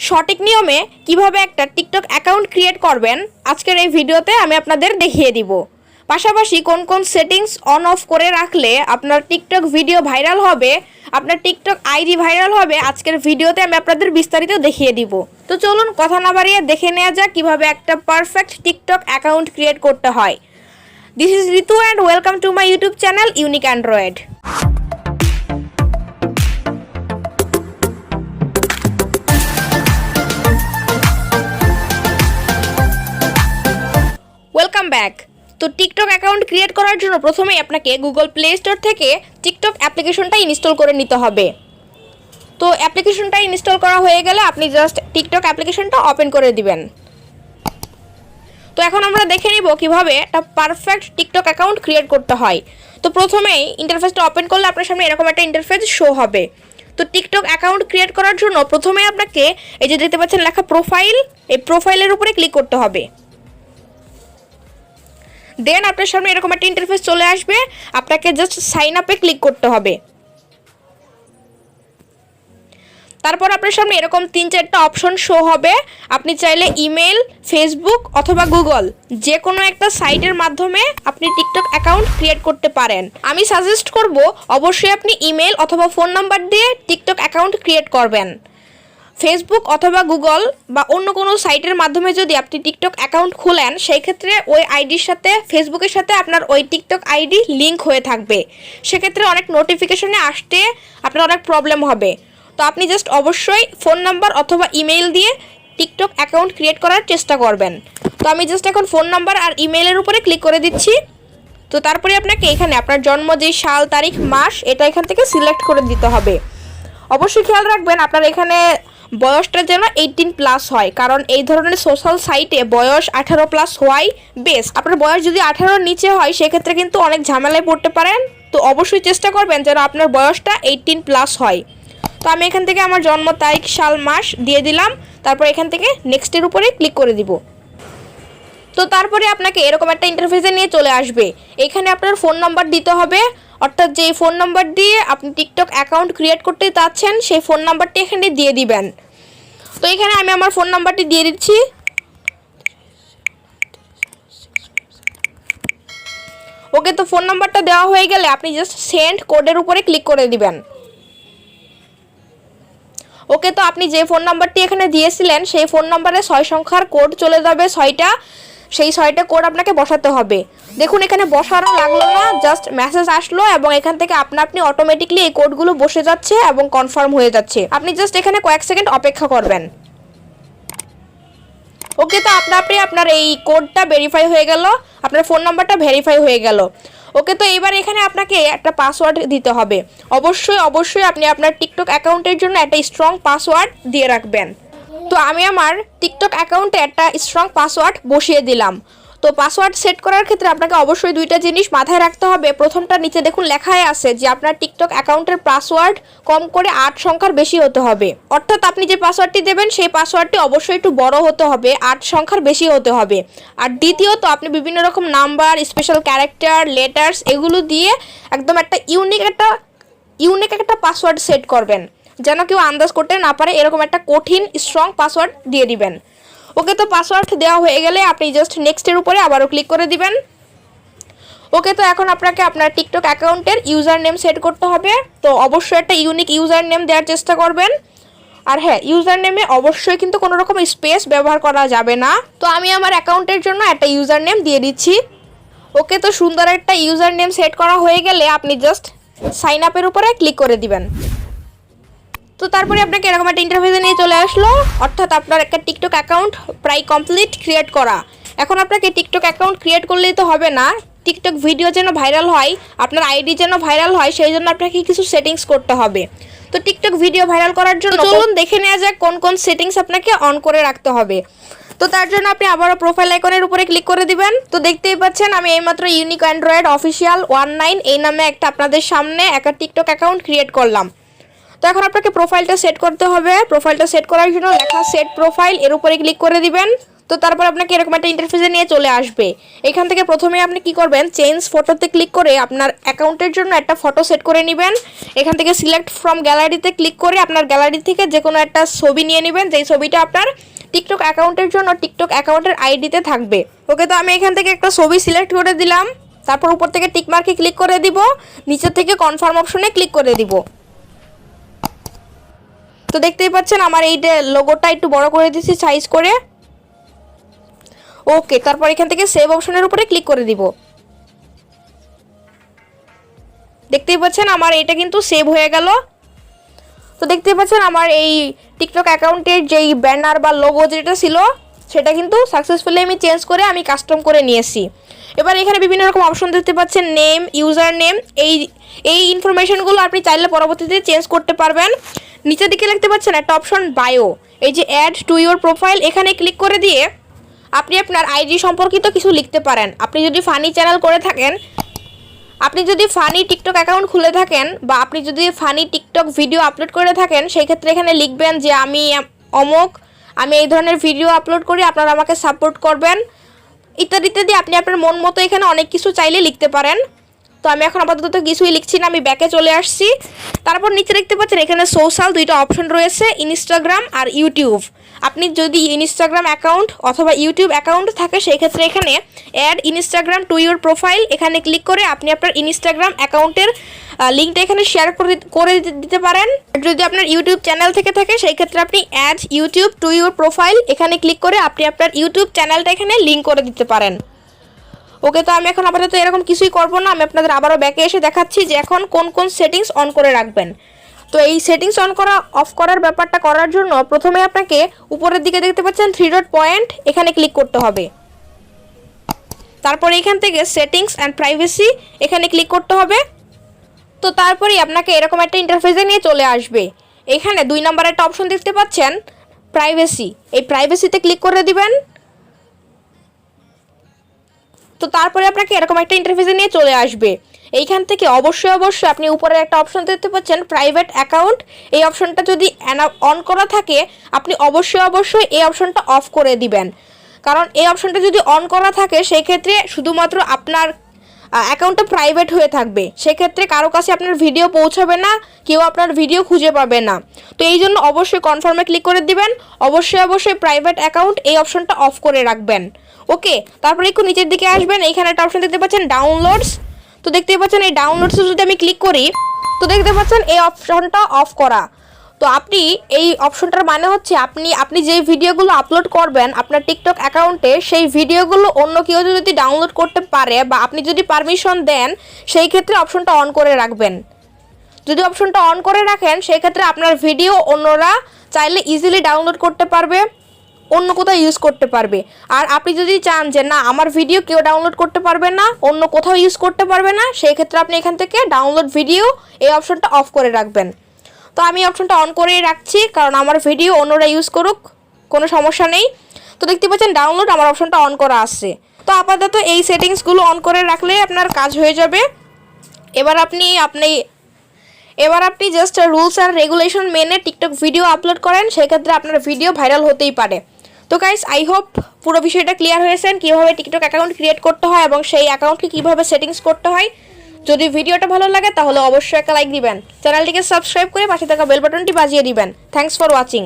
সঠিক নিয়মে কিভাবে একটা টিকটক অ্যাকাউন্ট ক্রিয়েট করবেন আজকের এই ভিডিওতে আমি আপনাদের দেখিয়ে দিব। পাশাপাশি কোন কোন সেটিংস অন অফ করে রাখলে আপনার টিকটক ভিডিও ভাইরাল হবে, আপনার টিকটক আইডি ভাইরাল হবে, আজকের ভিডিওতে আমি আপনাদের বিস্তারিত দেখিয়ে দিব। তো চলুন কথা না বাড়িয়ে দেখে নেওয়া যাক কিভাবে একটা পারফেক্ট টিকটক অ্যাকাউন্ট ক্রিয়েট করতে হয়। This is Ritu and welcome to my YouTube channel unique Android. Welcome back. তো টিকটক অ্যাকাউন্ট ক্রিয়েট করার জন্য প্রথমেই আপনাকে গুগল প্লে স্টোর থেকে টিকটক অ্যাপ্লিকেশনটা ইনস্টল করে নিতে হবে। তো অ্যাপ্লিকেশনটা ইনস্টল করা হয়ে গেলে আপনি জাস্ট টিকটক অ্যাপ্লিকেশনটা ওপেন করে দিবেন। তো এখন আমরা দেখে নিব কিভাবে একটা পারফেক্ট টিকটক অ্যাকাউন্ট ক্রিয়েট করতে হয়। তো প্রথমেই ইন্টারফেসটা ওপেন করলে আপনার সামনে এরকম একটা ইন্টারফেস শো হবে। তো টিকটক অ্যাকাউন্ট ক্রিয়েট করার জন্য প্রথমেই আপনাকে এই যে দেখতে পাচ্ছেন লেখা প্রোফাইল, এই প্রোফাইলের উপরে ক্লিক করতে হবে। দেন আপনার সামনে এরকম একটা ইন্টারফেস চলে আসবে, আপনাকে জাস্ট সাইন আপে ক্লিক করতে হবে। তারপর আপনার সামনে এরকম 3-4টা অপশন শো হবে। আপনি চাইলে ইমেল, ফেসবুক অথবা গুগল যে কোনো একটা সাইটের মাধ্যমে আপনি টিকটক অ্যাকাউন্ট ক্রিয়েট করতে পারেন। আমি সাজেস্ট করব অবশ্যই আপনি ইমেল অথবা ফোন নাম্বার দিয়ে টিকটক অ্যাকাউন্ট ক্রিয়েট করবেন। ফেসবুক অথবা গুগল বা অন্য কোনো সাইটের মাধ্যমে যদি আপনি টিকটক অ্যাকাউন্ট খোলেন, সেই ক্ষেত্রে ওই আইডির সাথে ফেসবুকের সাথে আপনার ওই টিকটক আইডি লিঙ্ক হয়ে থাকবে। সেক্ষেত্রে অনেক নোটিফিকেশনে আসতে আপনার অনেক প্রবলেম হবে। তো আপনি জাস্ট অবশ্যই ফোন নাম্বার অথবা ইমেইল দিয়ে টিকটক অ্যাকাউন্ট ক্রিয়েট করার চেষ্টা করবেন। তো আমি জাস্ট এখন ফোন নাম্বার আর ইমেইলের উপরে ক্লিক করে দিচ্ছি। তো তারপরে আপনাকে এখানে আপনার জন্ম যে সাল, তারিখ, মাস এটা এখান থেকে সিলেক্ট করে দিতে হবে। অবশ্যই খেয়াল রাখবেন আপনার এখানে বয়সটা যেন 18+ হয়, কারণ এই ধরনের সোশ্যাল সাইটে বয়স 18+ হওয়াই বেস্ট। আপনার বয়স যদি 18-র নিচে হয় সেক্ষেত্রে কিন্তু অনেক ঝামেলায় পড়তে পারেন। তো অবশ্যই চেষ্টা করবেন যেন আপনার বয়সটা 18+ হয়। তো আমি এখান থেকে আমার জন্ম তারিখ, সাল, মাস দিয়ে দিলাম। তারপর এখান থেকে নেক্সটের উপরে ক্লিক করে দিব। তো তারপরে আপনাকে এরকম একটা ইন্টারফেসে নিয়ে চলে আসবে। এখানে আপনার ফোন নাম্বার দিতে হবে, অর্থাৎ যে ফোন নাম্বার দিয়ে আপনি টিকটক অ্যাকাউন্ট ক্রিয়েট করতে চাচ্ছেন সেই ফোন নাম্বারটি এখানে দিয়ে দিবেন। তো এখানে আমি আমার ফোন নাম্বারটি দিয়ে দিচ্ছি। ওকে, তো ফোন নাম্বারটা দেওয়া হয়ে গেলে আপনি জাস্ট সেন্ড কোডের উপরে ক্লিক করে দিবেন। ওকে, তো আপনি যে ফোন নাম্বারটি এখানে দিয়েছিলেন সেই ফোন নাম্বারে 6 সংখ্যার কোড চলে যাবে, 6টা। সেই 6টা কোড আপনাকে বসাতে হবে। দেখুন এখানে বসানো লাগলো না, জাস্ট মেসেজ আসলো এবং এখান থেকে আপনি অটোমেটিকলি এই কোডগুলো বসে যাচ্ছে এবং কনফার্ম হয়ে যাচ্ছে। আপনি জাস্ট এখানে কয়েক সেকেন্ড অপেক্ষা করবেন। ওকে, তো আপনি আপনার এই কোডটা ভেরিফাই হয়ে গেল, আপনার ফোন নাম্বারটা ভেরিফাই হয়ে গেল। ওকে, তো এবার এখানে আপনাকে একটা পাসওয়ার্ড দিতে হবে। অবশ্যই আপনি আপনার টিকটক অ্যাকাউন্টের জন্য একটা স্ট্রং পাসওয়ার্ড দিয়ে রাখবেন। তো আমি আমার টিকটক অ্যাকাউন্টে একটা স্ট্রং পাসওয়ার্ড বসিয়ে দিলাম। তো পাসওয়ার্ড সেট করার ক্ষেত্রে আপনাকে অবশ্যই 2টা জিনিস মাথায় রাখতে হবে। প্রথমটা নিচে দেখুন লেখাই আছে যে আপনার টিকটক অ্যাকাউন্টের পাসওয়ার্ড কম করে 8 সংখ্যার বেশি হতে হবে। অর্থাৎ আপনি যে পাসওয়ার্ডটি দেবেন সেই পাসওয়ার্ডটি অবশ্যই একটু বড় হতে হবে, 8 সংখ্যার বেশি হতে হবে। আর দ্বিতীয়ত আপনি বিভিন্ন রকম নাম্বার, স্পেশাল ক্যারেক্টার, লেটার্স এগুলো দিয়ে একদম একটা ইউনিক একটা পাসওয়ার্ড সেট করবেন, যেন কেউ আন্দাজ করতে না পারে। এরকম একটা কঠিন স্ট্রং পাসওয়ার্ড দিয়ে দিবেন। ওকে, তো পাসওয়ার্ড দেওয়া হয়ে গেলে আপনি জাস্ট নেক্সটের উপরে আবারও ক্লিক করে দিবেন। ওকে, তো এখন আপনাকে আপনার টিকটক অ্যাকাউন্টের ইউজার নেম সেট করতে হবে। তো অবশ্যই একটা ইউনিক ইউজার নেম দেওয়ার চেষ্টা করবেন। আর হ্যাঁ, ইউজার নেমে অবশ্যই কিন্তু কোনো রকম স্পেস ব্যবহার করা যাবে না। তো আমি আমার অ্যাকাউন্টের জন্য একটা ইউজার নেম দিয়ে দিচ্ছি। ওকে, তো সুন্দর একটা ইউজার নেম সেট করা হয়ে গেলে আপনি জাস্ট সাইন আপের উপরে ক্লিক করে দিবেন। তো তারপরে আপনাকে এরকম একটা ইন্টারফেসে নিয়ে চলে আসলো, অর্থাৎ আপনার একটা টিকটক অ্যাকাউন্ট প্রায় কমপ্লিট ক্রিয়েট করা। এখন আপনাকে টিকটক অ্যাকাউন্ট ক্রিয়েট করলেই তো হবে না, টিকটক ভিডিও যেন ভাইরাল হয়, আপনার আইডি যেন ভাইরাল হয়, সেই জন্য আপনাকে কিছু সেটিংস করতে হবে। তো টিকটক ভিডিও ভাইরাল করার জন্য চলুন দেখে নেওয়া যাক কোন কোন সেটিংস আপনাকে অন করে রাখতে হবে। তো তার জন্য আপনি আবারও প্রোফাইল আইকনের উপরে ক্লিক করে দিবেন। তো দেখতেই পাচ্ছেন আমি এইমাত্র ইউনিক অ্যান্ড্রয়েড অফিসিয়াল 19 এই নামে একটা আপনাদের সামনে একটা টিকটক অ্যাকাউন্ট ক্রিয়েট করলাম। তো এখন আপনাকে প্রোফাইলটা সেট করতে হবে। প্রোফাইলটা সেট করার জন্য লেখা সেট প্রোফাইল এর উপরে ক্লিক করে দিবেন। তো তারপর আপনাকে এরকম একটা ইন্টারফেসে নিয়ে চলে আসবে। এখান থেকে প্রথমে আপনি কি করবেন, চেঞ্জ ফটোতে ক্লিক করে আপনার অ্যাকাউন্টের জন্য একটা ফটো সেট করে নেবেন। এখান থেকে সিলেক্ট ফ্রম গ্যালারিতে ক্লিক করে আপনার গ্যালারি থেকে যে কোনো একটা ছবি নিয়ে নেবেন, যেই ছবিটা আপনার টিকটক অ্যাকাউন্টের জন্য টিকটক অ্যাকাউন্টের আইডিতে থাকবে। ওকে, তো আমি এখান থেকে একটা ছবি সিলেক্ট করে দিলাম। তারপর উপর থেকে টিক মার্কে ক্লিক করে দিব, নিচে থেকে কনফার্ম অপশনে ক্লিক করে দিব। তো দেখতেই পাচ্ছেন আমার এই লোগোটা একটু বড় করে দিয়েছি সাইজ করে। ওকে, তারপর এখান থেকে সেভ অপশনের উপরে ক্লিক করে দিব। দেখতেই পাচ্ছেন আমার এটা কিন্তু সেভ হয়ে গেল। তো দেখতেই পাচ্ছেন আমার এই টিকটক অ্যাকাউন্টের যেই ব্যানার বা লোগো যেটা ছিল সেটা কিন্তু সাকসেসফুলি আমি চেঞ্জ করে আমি কাস্টম করে নিয়েছি। এবার এখানে বিভিন্ন রকম অপশন দেখতে পাচ্ছেন, নেম, ইউজার নেম, এই ইনফরমেশনগুলো আপনি চাইলে পরবর্তীতে চেঞ্জ করতে পারবেন। নিচের দিকে দেখতে পাচ্ছেন একটা অপশন বায়ো, এই যে অ্যাড টু ইউর প্রোফাইল, এখানে ক্লিক করে দিয়ে আপনি আপনার আইডি সম্পর্কিত কিছু লিখতে পারেন। আপনি যদি ফানি চ্যানেল করে থাকেন, আপনি যদি ফানি টিকটক অ্যাকাউন্ট খুলে থাকেন বা আপনি যদি ফানি টিকটক ভিডিও আপলোড করে থাকেন, সেই ক্ষেত্রে এখানে লিখবেন যে আমি অমুক, আমি এই ধরনের ভিডিও আপলোড করি, আপনারা আমাকে সাপোর্ট করবেন, ইত্যাদি ইত্যাদি। আপনি আপনার মন মতো এখানে অনেক কিছু চাইলে লিখতে পারেন। তো আমি এখন আপাতত কিছুই লিখছি না, আমি ব্যাকে চলে আসছি। তারপর নিচে দেখতে পাচ্ছেন এখানে সোশ্যাল দুইটা অপশন রয়েছে, ইনস্টাগ্রাম আর ইউটিউব। আপনি যদি ইনস্টাগ্রাম অ্যাকাউন্ট অথবা ইউটিউব অ্যাকাউন্ট থাকে সেই ক্ষেত্রে এখানে add Instagram to your profile, এখানে ক্লিক করে আপনি আপনার ইনস্টাগ্রাম অ্যাকাউন্টের লিঙ্কটা এখানে শেয়ার করে দিতে পারেন। যদি আপনার ইউটিউব চ্যানেল থেকে থাকে সেই ক্ষেত্রে আপনি add YouTube to your profile, এখানে ক্লিক করে আপনি আপনার ইউটিউব চ্যানেলটা এখানে লিঙ্ক করে দিতে পারেন। ওকে, তো আমি এখন আপাতত এরকম কিছুই করব না, আমি আপনাদের আবারও ব্যাকে এসে দেখাচ্ছি যে এখন কোন কোন সেটিংস অন করে রাখবেন। তো এই সেটিংস অন করা অফ করার ব্যাপারটা করার জন্য প্রথমে আপনাকে উপরের দিকে দেখতে পাচ্ছেন 3 ডট পয়েন্ট, এখানে ক্লিক করতে হবে। তারপর এখান থেকে সেটিংস অ্যান্ড প্রাইভেসি, এখানে ক্লিক করতে হবে। তো তারপরেই আপনাকে এরকম একটা ইন্টারফেসে নিয়ে চলে আসবে। এখানে 2 নম্বর একটা অপশন দেখতে পাচ্ছেন প্রাইভেসি, এই প্রাইভেসিতে ক্লিক করে দিবেন। তো তারপরে আপনাকে এরকম একটা ইন্টারফেসে নিয়ে চলে আসবে। এইখান থেকে অবশ্যই আপনি উপরে একটা অপশন দেখতে পাচ্ছেন প্রাইভেট অ্যাকাউন্ট, এই অপশনটা যদি অন করা থাকে আপনি অবশ্যই এই অপশনটা অফ করে দিবেন। কারণ এই অপশনটা যদি অন করা থাকে সেই ক্ষেত্রে শুধুমাত্র আপনার অ্যাকাউন্টটা প্রাইভেট হয়ে থাকবে, সেক্ষেত্রে কারো কাছে আপনার ভিডিও পৌঁছাবে না, কেউ আপনার ভিডিও খুঁজে পাবে না। তো এই জন্য অবশ্যই কনফার্মে ক্লিক করে দিবেন, অবশ্যই প্রাইভেট অ্যাকাউন্ট এই অপশনটা অফ করে রাখবেন। ওকে, তারপরে একটু নিচের দিকে আসবেন, এইখানে একটা অপশন দেখতে পাচ্ছেন ডাউনলোডস। তো দেখতে পাচ্ছেন এই ডাউনলোডসে যদি আমি ক্লিক করি তো দেখতে পাচ্ছেন এই অপশনটা অফ করা। তো আপনি এই অপশনটার মানে হচ্ছে আপনি যে ভিডিওগুলো আপলোড করবেন আপনার টিকটক অ্যাকাউন্টে, সেই ভিডিওগুলো অন্য কেউ যদি ডাউনলোড করতে পারে বা আপনি যদি পারমিশন দেন সেই ক্ষেত্রে অপশনটা অন করে রাখবেন। যদি অপশনটা অন করে রাখেন সেই ক্ষেত্রে আপনার ভিডিও অন্যরা চাইলে ইজিলি ডাউনলোড করতে পারবে, অন্য কোথাও ইউজ করতে পারবে। আর আপনি যদি চান যে না আমার ভিডিও কেউ ডাউনলোড করতে পারবে না, অন্য কোথাও ইউজ করতে পারবে না, সেই ক্ষেত্রে আপনি এখান থেকে ডাউনলোড ভিডিও এই অপশনটা অফ করে রাখবেন। তো আমি অপশনটা অন করেই রাখছি, কারণ আমার ভিডিও অন্যরা ইউজ করুক, কোনো সমস্যা নেই। তো দেখতে পাচ্ছেন ডাউনলোড আমার অপশনটা অন করা আছে। তো আপাতত এই সেটিংসগুলো অন করে রাখলে আপনার কাজ হয়ে যাবে। এবার আপনি জাস্ট রুলস অ্যান্ড রেগুলেশন মেনে টিকটক ভিডিও আপলোড করেন, সেক্ষেত্রে আপনার ভিডিও ভাইরাল হতেই পারে। তো গাইস, আই হোপ পুরো বিষয়টা ক্লিয়ার হয়েছেন, কীভাবে টিকটক অ্যাকাউন্ট ক্রিয়েট করতে হয় এবং সেই অ্যাকাউন্টকে কীভাবে সেটিংস করতে হয়। যদি ভিডিওটা ভালো লাগে তাহলে অবশ্যই একটা লাইক দিবেন, চ্যানেলটিকে সাবস্ক্রাইব করে পাশে থাকা বেল বাটনটি বাজিয়ে দিবেন। Thanks for watching.